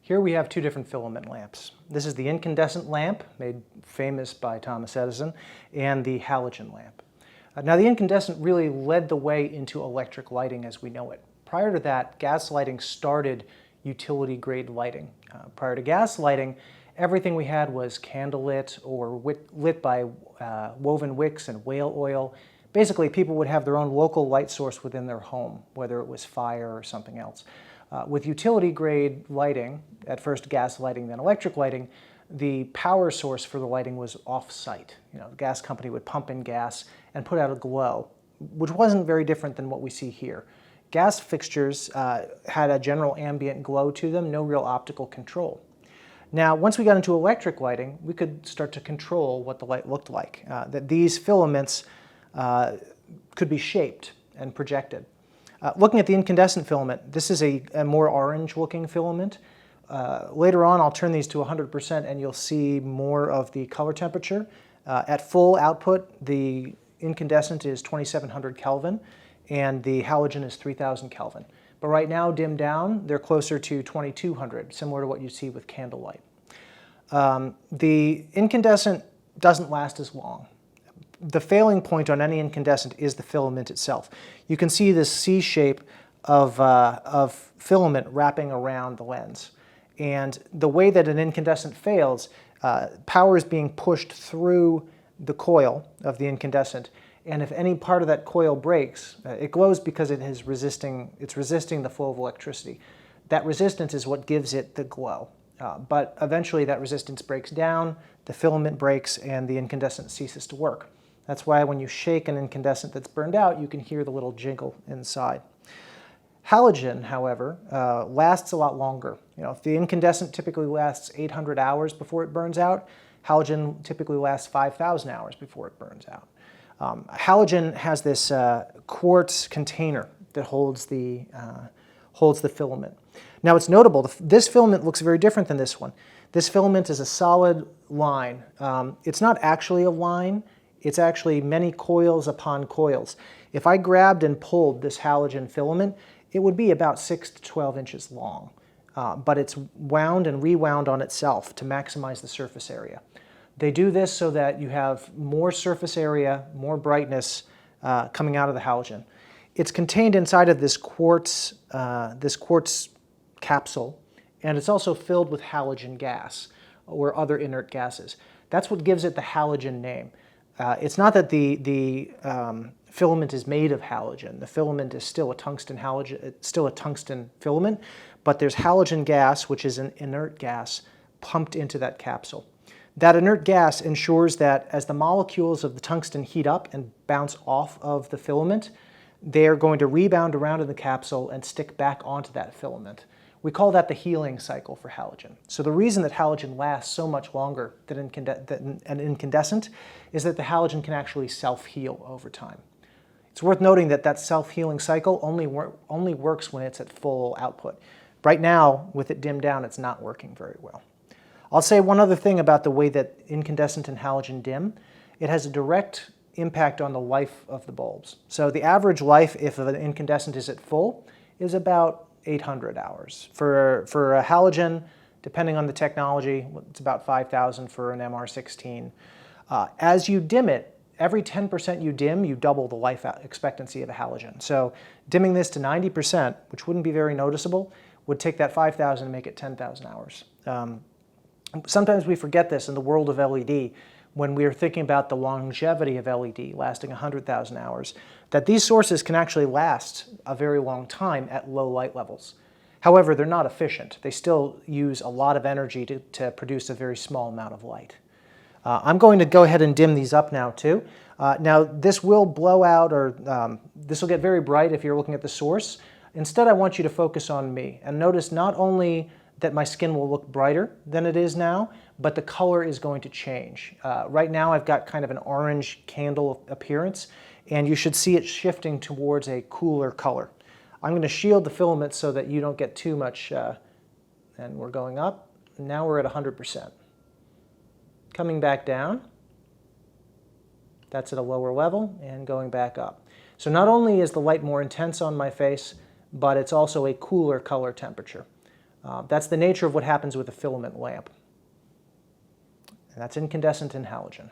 Here we have two different filament lamps. This is the incandescent lamp, made famous by Thomas Edison, and the halogen lamp. Now the incandescent really led the way into electric lighting as we know it. Prior to that, gas lighting started utility grade lighting. Prior to gas lighting, everything we had was candlelit or lit by woven wicks and whale oil. Basically, people would have their own local light source within their home, whether it was fire or something else. With utility grade lighting, at first gas lighting, then electric lighting, the power source for the lighting was off-site. The gas company would pump in gas and put out a glow, which wasn't very different than what we see here. Gas fixtures had a general ambient glow to them, no real optical control. Now, once we got into electric lighting, we could start to control what the light looked like, that these filaments could be shaped and projected. Looking at the incandescent filament, this is a more orange-looking filament. Later on, I'll turn these to 100% and you'll see more of the color temperature. At full output, the incandescent is 2700 Kelvin and the halogen is 3000 Kelvin. But right now, dimmed down, they're closer to 2200, similar to what you see with candlelight. The incandescent doesn't last as long. The failing point on any incandescent is the filament itself. You can see this C shape of filament wrapping around the lens. And the way that an incandescent fails, power is being pushed through the coil of the incandescent. And if any part of that coil breaks, it glows because it's resisting the flow of electricity. That resistance is what gives it the glow. But eventually that resistance breaks down, the filament breaks, and the incandescent ceases to work. That's why when you shake an incandescent that's burned out, you can hear the little jingle inside. Halogen, however, lasts a lot longer. If the incandescent typically lasts 800 hours before it burns out, halogen typically lasts 5,000 hours before it burns out. Halogen has this quartz container that holds the filament. Now it's notable, this filament looks very different than this one. This filament is a solid line. It's not actually a line. It's actually many coils upon coils. If I grabbed and pulled this halogen filament, it would be about 6 to 12 inches long. But it's wound and rewound on itself to maximize the surface area. They do this so that you have more surface area, more brightness coming out of the halogen. It's contained inside of this quartz capsule, and it's also filled with halogen gas or other inert gases. That's what gives it the halogen name. It's not that the filament is made of halogen. The filament is still a tungsten filament, but there's halogen gas, which is an inert gas, pumped into that capsule. That inert gas ensures that as the molecules of the tungsten heat up and bounce off of the filament, they are going to rebound around in the capsule and stick back onto that filament. We call that the healing cycle for halogen. So the reason that halogen lasts so much longer than an incandescent is that the halogen can actually self-heal over time. It's worth noting that that self-healing cycle only works when it's at full output. Right now, with it dimmed down, it's not working very well. I'll say one other thing about the way that incandescent and halogen dim. It has a direct impact on the life of the bulbs. So the average life, if an incandescent is at full, is about 800 hours. For a halogen, depending on the technology, it's about 5,000 for an MR16. As you dim it, every 10% you dim, you double the life expectancy of a halogen. So dimming this to 90%, which wouldn't be very noticeable, would take that 5,000 and make it 10,000 hours. Sometimes we forget this in the world of LED when we are thinking about the longevity of LED lasting 100,000 hours, that these sources can actually last a very long time at low light levels. However, they're not efficient. They still use a lot of energy to produce a very small amount of light. I'm going to go ahead and dim these up now too. Now this will blow out, or this will get very bright if you're looking at the source. Instead, I want you to focus on me and notice not only that my skin will look brighter than it is now, but the color is going to change. Right now I've got kind of an orange candle appearance, and you should see it shifting towards a cooler color. I'm going to shield the filament so that you don't get too much, and we're going up. Now we're at 100%. Coming back down, that's at a lower level, and going back up. So not only is the light more intense on my face, but it's also a cooler color temperature. That's the nature of what happens with a filament lamp. And that's incandescent and halogen.